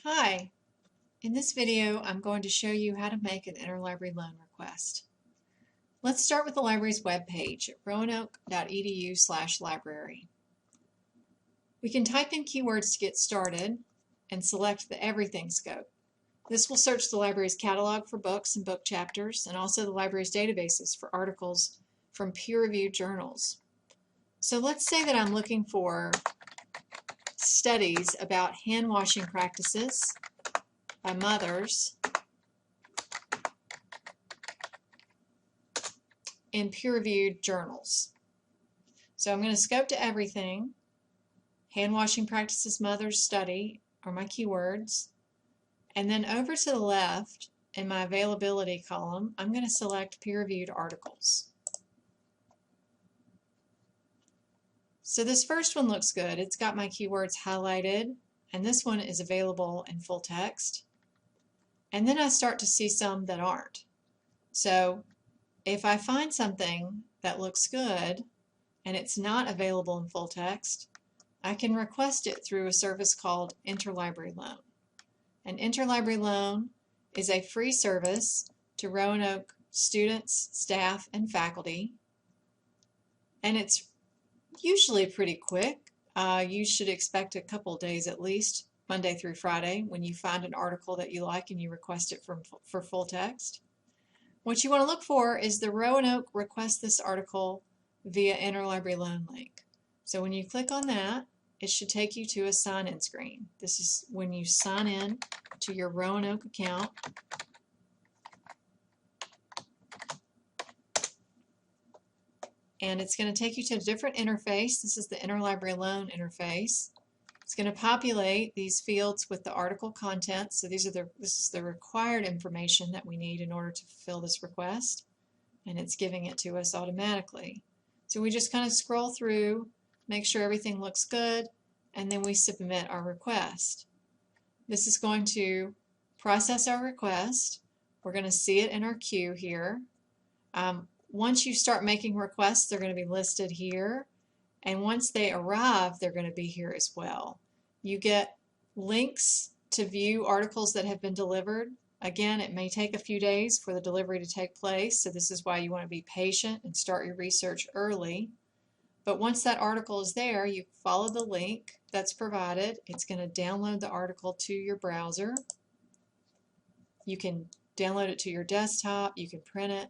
Hi, in this video I'm going to show you how to make an interlibrary loan request. Let's start with the library's webpage at roanoke.edu/library. We can type in keywords to get started and select the Everything scope. This will search the library's catalog for books and book chapters and also the library's databases for articles from peer-reviewed journals. So let's say that I'm looking for studies about hand washing practices by mothers in peer-reviewed journals. So I'm going to scope to everything. Hand washing practices mothers study are my keywords. And then over to the left in my availability column, I'm going to select peer-reviewed articles. So this first one looks good. It's got my keywords highlighted, and this one is available in full text. And then I start to see some that aren't. So if I find something that looks good and it's not available in full text, I can request it through a service called Interlibrary Loan. An Interlibrary Loan is a free service to Roanoke students, staff, and faculty, and it's usually pretty quick. You should expect a couple days at least, Monday through Friday, when you find an article that you like and you request it for full text. What you want to look for is the Roanoke Request This Article via Interlibrary Loan link. So when you click on that, it should take you to a sign-in screen. This is when you sign in to your Roanoke account. And it's going to take you to a different interface. This is the Interlibrary Loan interface. It's going to populate these fields with the article content. So this is the required information that we need in order to fulfill this request. And it's giving it to us automatically. So we just kind of scroll through, make sure everything looks good, and then we submit our request. This is going to process our request. We're going to see it in our queue here. Once you start making requests, they're going to be listed here. And once they arrive, they're going to be here as well. You get links to view articles that have been delivered. Again, it may take a few days for the delivery to take place, so this is why you want to be patient and start your research early. But once that article is there, you follow the link that's provided. It's going to download the article to your browser. You can download it to your desktop. You can print it,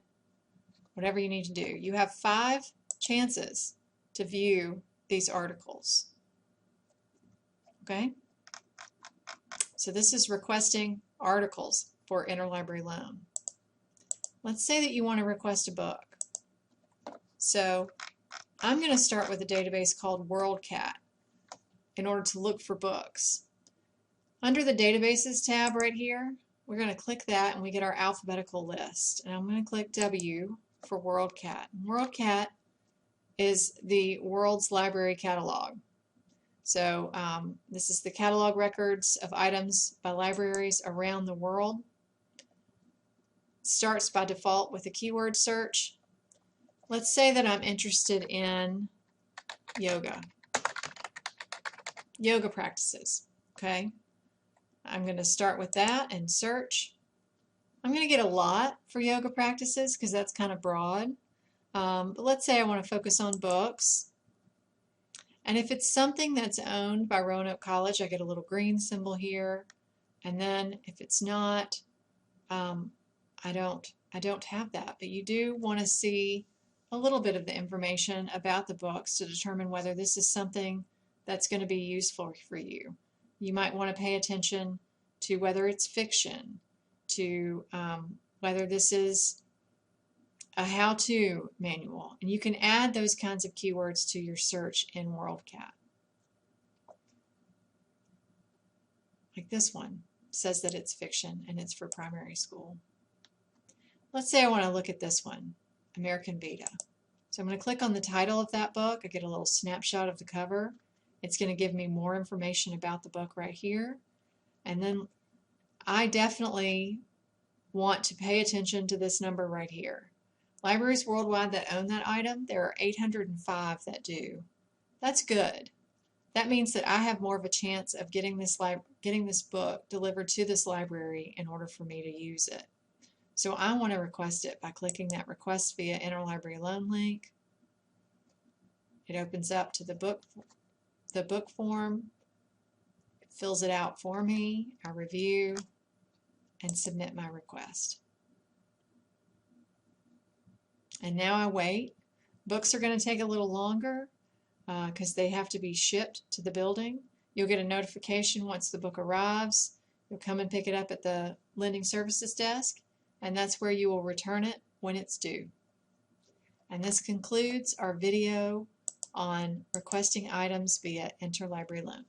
whatever you need to do. You have 5 chances to view these articles. Okay? So this is requesting articles for Interlibrary Loan. Let's say that you want to request a book. So I'm going to start with a database called WorldCat in order to look for books. Under the Databases tab right here, we're going to click that and we get our alphabetical list. And I'm going to click W for WorldCat. WorldCat is the world's library catalog. So this is the catalog records of items by libraries around the world. It starts by default with a keyword search. Let's say that I'm interested in yoga practices. Okay, I'm going to start with that and search. I'm going to get a lot for yoga practices because that's kind of broad. But let's say I want to focus on books. And if it's something that's owned by Roanoke College, I get a little green symbol here. And then if it's not, I don't have that. But you do want to see a little bit of the information about the books to determine whether this is something that's going to be useful for you. You might want to pay attention to whether it's fiction, to whether this is a how-to manual, and you can add those kinds of keywords to your search in WorldCat. Like this one says that it's fiction and it's for primary school. Let's say I want to look at this one, American Vita. So I'm going to click on the title of that book. I get a little snapshot of the cover. It's going to give me more information about the book right here. And then I definitely want to pay attention to this number right here. Libraries worldwide that own that item, there are 805 that do. That's good. That means that I have more of a chance of getting getting this book delivered to this library in order for me to use it. So I want to request it by clicking that Request via Interlibrary Loan link. It opens up to the book form. It fills it out for me. I review and submit my request. And now I wait. Books are going to take a little longer because they have to be shipped to the building. You'll get a notification once the book arrives. You'll come and pick it up at the lending services desk, and that's where you will return it when it's due. And this concludes our video on requesting items via Interlibrary Loan.